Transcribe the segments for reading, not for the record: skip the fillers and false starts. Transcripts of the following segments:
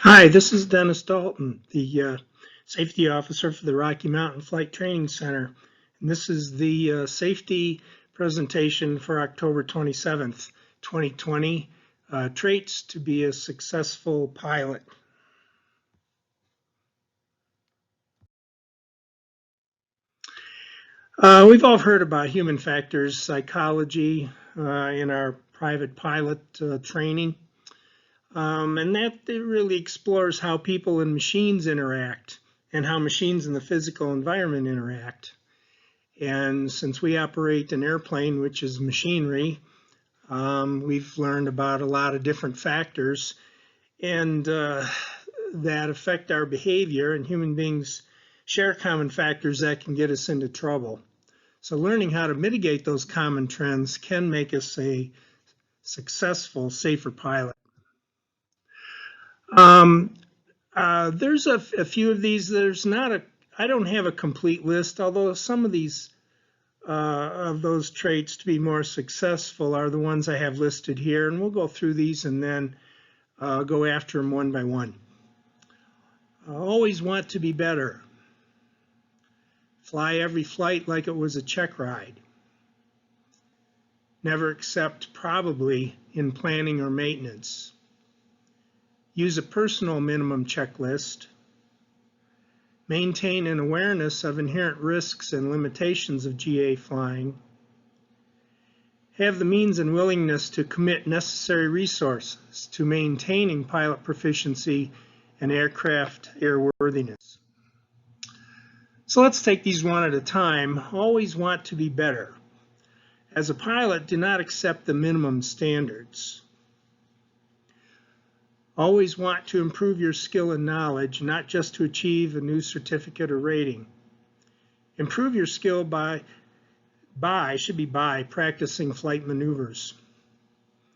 Hi, this is Dennis Dalton, the safety officer for the Rocky Mountain Flight Training Center. And this is the safety presentation for October 27th, 2020, Traits to be a Successful Pilot. We've all heard about human factors psychology in our private pilot training. And that it really explores how people and machines interact and how machines in the physical environment interact. And since we operate an airplane, which is machinery, we've learned about a lot of different factors and that affect our behavior, and human beings share common factors that can get us into trouble. So learning how to mitigate those common trends can make us a successful, safer pilot. There's a few of these. I don't have a complete list, although some of these of those traits to be more successful are the ones I have listed here, and we'll go through these and then go after them one by one. Always want to be better. Fly every flight like it was a check ride. Never accept probably in planning or maintenance. Use a personal minimum checklist. Maintain an awareness of inherent risks and limitations of GA flying. Have the means and willingness to commit necessary resources to maintaining pilot proficiency and aircraft airworthiness. So let's take these one at a time. Always want to be better. As a pilot, do not accept the minimum standards. Always want to improve your skill and knowledge, not just to achieve a new certificate or rating. Improve your skill by practicing flight maneuvers.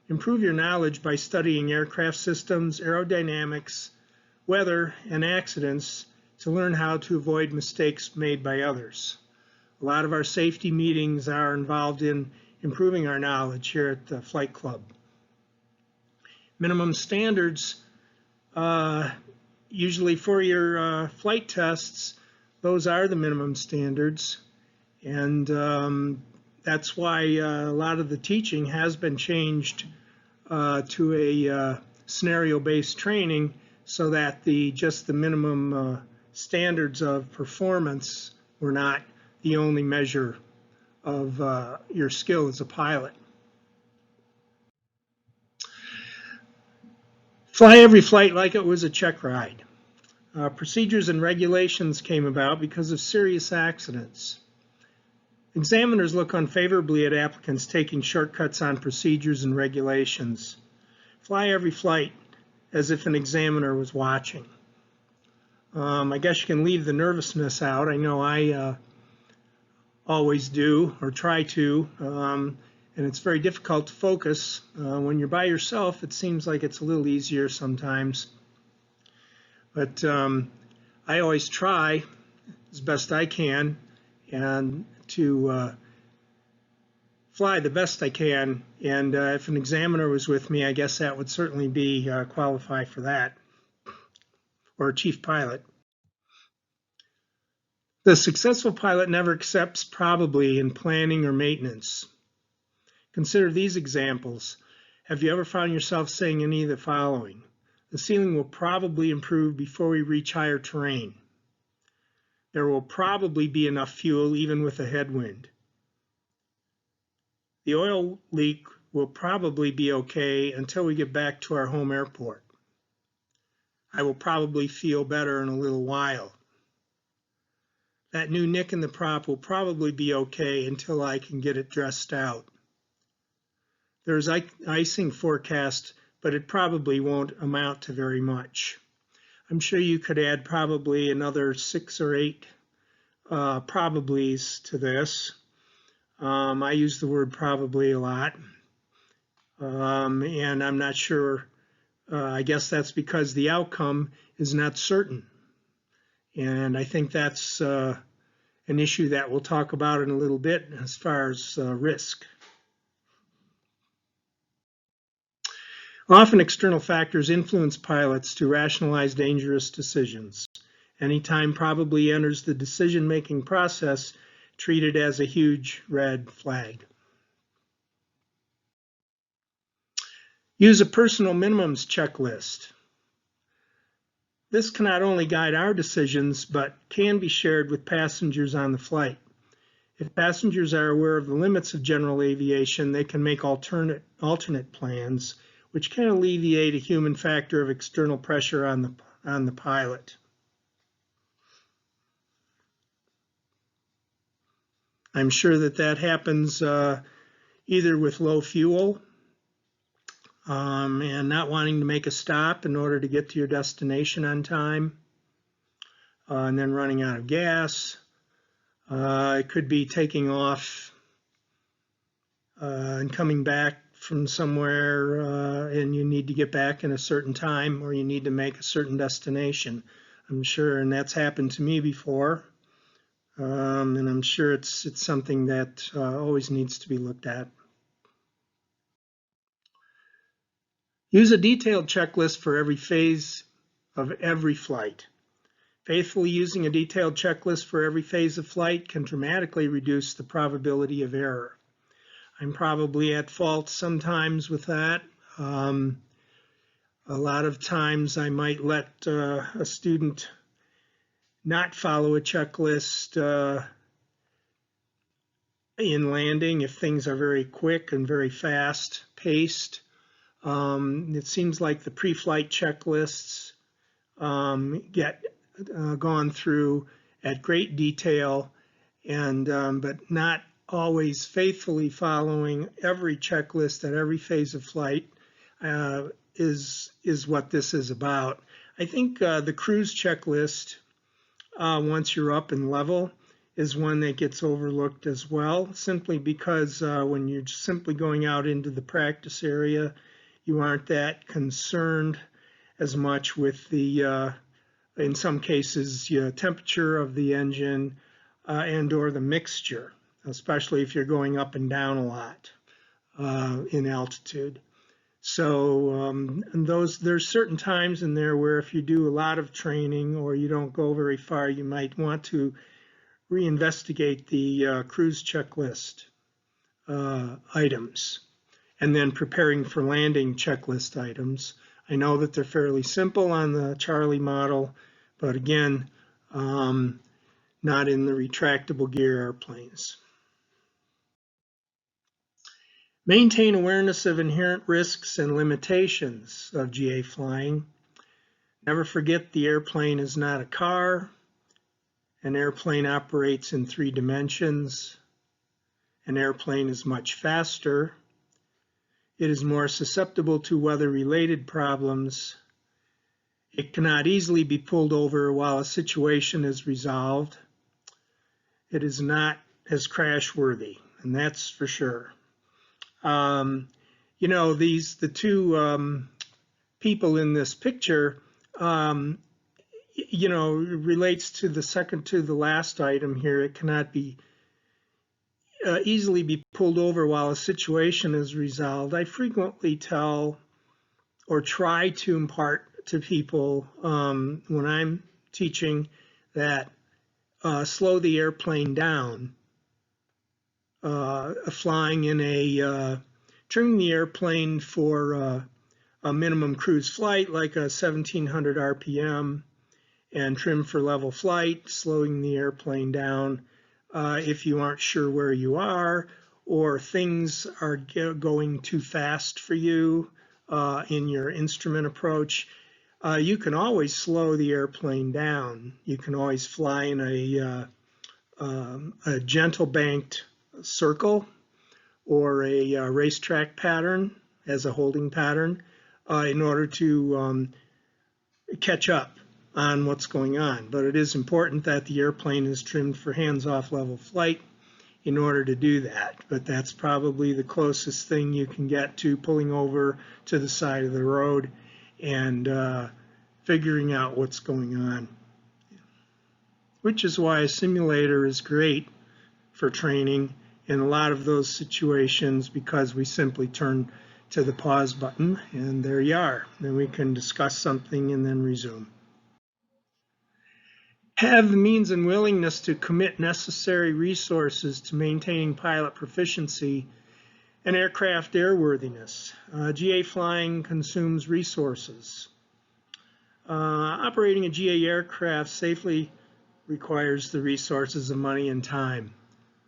Improve your knowledge by studying aircraft systems, aerodynamics, weather, and accidents to learn how to avoid mistakes made by others. A lot of our safety meetings are involved in improving our knowledge here at the Flight Club. Minimum standards, usually for your flight tests, those are the minimum standards. And that's why a lot of the teaching has been changed to a scenario-based training so that just the minimum standards of performance were not the only measure of your skill as a pilot. Fly every flight like it was a check ride. Procedures and regulations came about because of serious accidents. Examiners look unfavorably at applicants taking shortcuts on procedures and regulations. Fly every flight as if an examiner was watching. I guess you can leave the nervousness out. I know I always do, or try to, and it's very difficult to focus. When you're by yourself, it seems like it's a little easier sometimes. But I always try as best I can and to fly the best I can. And if an examiner was with me, I guess that would certainly be qualify for that, or a chief pilot. The successful pilot never accepts probably in planning or maintenance. Consider these examples. Have you ever found yourself saying any of the following? The ceiling will probably improve before we reach higher terrain. There will probably be enough fuel even with a headwind. The oil leak will probably be okay until we get back to our home airport. I will probably feel better in a little while. That new nick in the prop will probably be okay until I can get it dressed out. There's icing forecast, but it probably won't amount to very much. I'm sure you could add probably another 6 or 8 probablys to this. I use the word probably a lot, and I'm not sure. I guess that's because the outcome is not certain. And I think that's an issue that we'll talk about in a little bit as far as risk. Often external factors influence pilots to rationalize dangerous decisions. Any time probably enters the decision-making process treated as a huge red flag. Use a personal minimums checklist. This can not only guide our decisions, but can be shared with passengers on the flight. If passengers are aware of the limits of general aviation, they can make alternate plans, which can alleviate a human factor of external pressure on the pilot. I'm sure that happens either with low fuel and not wanting to make a stop in order to get to your destination on time, and then running out of gas. It could be taking off and coming back from somewhere and you need to get back in a certain time, or you need to make a certain destination. I'm sure, and that's happened to me before, and I'm sure it's something that always needs to be looked at. Use a detailed checklist for every phase of every flight. Faithfully using a detailed checklist for every phase of flight can dramatically reduce the probability of error. I'm probably at fault sometimes with that. A lot of times I might let a student not follow a checklist in landing if things are very quick and very fast paced. It seems like the pre-flight checklists get gone through at great detail, and but not always faithfully following every checklist at every phase of flight is what this is about. I think the cruise checklist, once you're up and level, is one that gets overlooked as well, simply because when you're simply going out into the practice area, you aren't that concerned as much with the in some cases, temperature of the engine and or the mixture, especially if you're going up and down a lot in altitude. So there's certain times in there where if you do a lot of training or you don't go very far, you might want to reinvestigate the cruise checklist items, and then preparing for landing checklist items. I know that they're fairly simple on the Charlie model, but again, not in the retractable gear airplanes. Maintain awareness of inherent risks and limitations of GA flying. Never forget the airplane is not a car. An airplane operates in 3 dimensions. An airplane is much faster. It is more susceptible to weather-related problems. It cannot easily be pulled over while a situation is resolved. It is not as crash-worthy, and that's for sure. You know, the two people in this picture, you know, relates to the second to the last item here. It cannot be easily be pulled over while a situation is resolved. I frequently tell or try to impart to people when I'm teaching that slow the airplane down. Flying in trimming the airplane for a minimum cruise flight like a 1700 RPM and trim for level flight, slowing the airplane down if you aren't sure where you are or things are going too fast for you in your instrument approach. You can always slow the airplane down. You can always fly in a gentle banked circle or a racetrack pattern as a holding pattern in order to catch up on what's going on. But it is important that the airplane is trimmed for hands-off level flight in order to do that. But that's probably the closest thing you can get to pulling over to the side of the road and figuring out what's going on. Which is why a simulator is great for training in a lot of those situations, because we simply turn to the pause button, and there you are. Then we can discuss something and then resume. Have the means and willingness to commit necessary resources to maintaining pilot proficiency and aircraft airworthiness. GA flying consumes resources. Operating a GA aircraft safely requires the resources of money and time.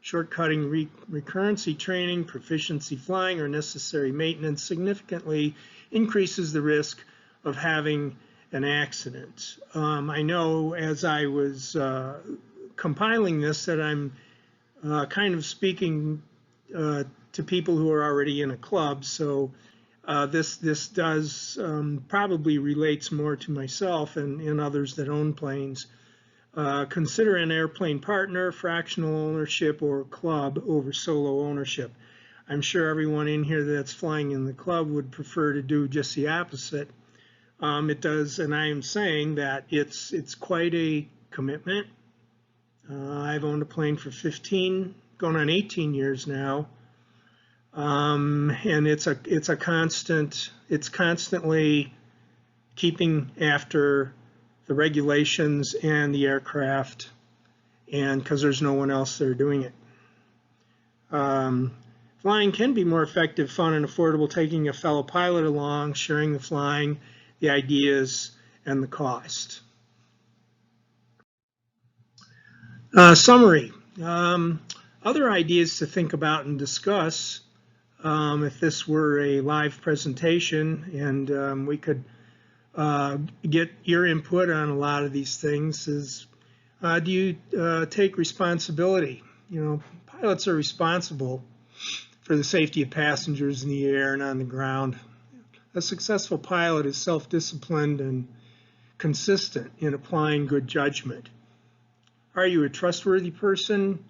Shortcutting recurrency training, proficiency flying, or necessary maintenance significantly increases the risk of having an accident. I know as I was compiling this that I'm kind of speaking to people who are already in a club, so this does probably relates more to myself and others that own planes. Consider an airplane partner, fractional ownership, or club over solo ownership. I'm sure everyone in here that's flying in the club would prefer to do just the opposite. It does, and I am saying that it's quite a commitment. I've owned a plane for 15, going on 18 years now, and it's constantly keeping after the regulations and the aircraft, and because there's no one else there doing it. Flying can be more effective, fun, and affordable taking a fellow pilot along, sharing the flying, the ideas, and the cost. Summary. Other ideas to think about and discuss if this were a live presentation and we could get your input on a lot of these things is, do you take responsibility? You know, pilots are responsible for the safety of passengers in the air and on the ground. A successful pilot is self-disciplined and consistent in applying good judgment. Are you a trustworthy person?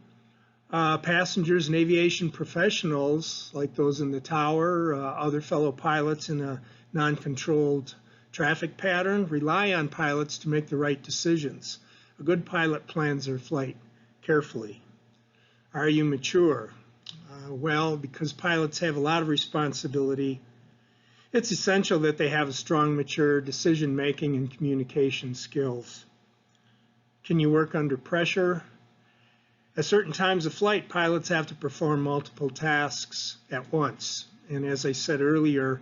Passengers and aviation professionals, like those in the tower, other fellow pilots in a non-controlled traffic pattern, rely on pilots to make the right decisions. A good pilot plans their flight carefully. Are you mature? Well, because pilots have a lot of responsibility, it's essential that they have a strong, mature decision-making and communication skills. Can you work under pressure? At certain times of flight, pilots have to perform multiple tasks at once. And as I said earlier,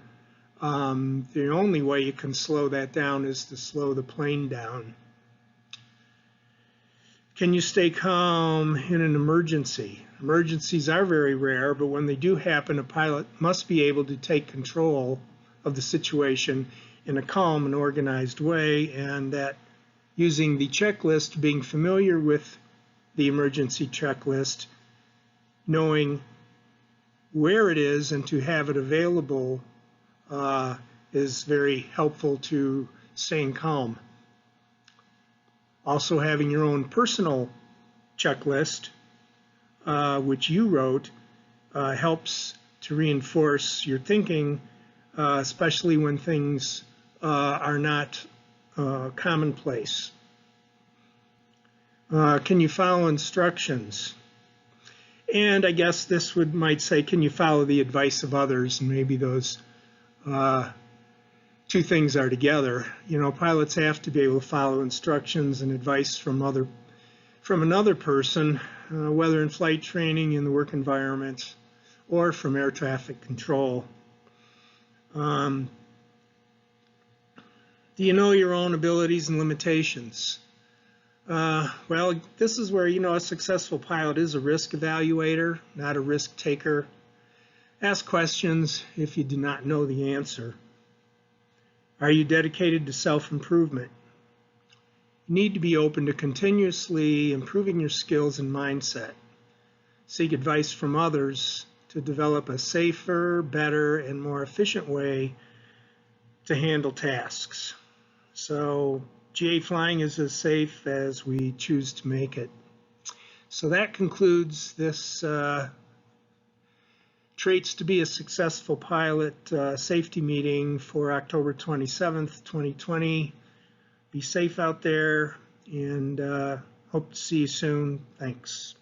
the only way you can slow that down is to slow the plane down. Can you stay calm in an emergency? Emergencies are very rare, but when they do happen, a pilot must be able to take control of the situation in a calm and organized way, and that using the checklist, being familiar with the emergency checklist, knowing where it is and to have it available is very helpful to staying calm. Also, having your own personal checklist, which you wrote, helps to reinforce your thinking, especially when things are not commonplace. Can you follow instructions? And I guess this might say, can you follow the advice of others? And maybe those two things are together. You know, pilots have to be able to follow instructions and advice from another person, whether in flight training, in the work environment, or from air traffic control. Do you know your own abilities and limitations? Well, this is where, you know, a successful pilot is a risk evaluator, not a risk taker. Ask questions if you do not know the answer. Are you dedicated to self-improvement? You need to be open to continuously improving your skills and mindset. Seek advice from others to develop a safer, better, and more efficient way to handle tasks. So GA flying is as safe as we choose to make it. So that concludes this Traits to be a Successful Pilot safety meeting for October 27th, 2020. Be safe out there, and hope to see you soon. Thanks.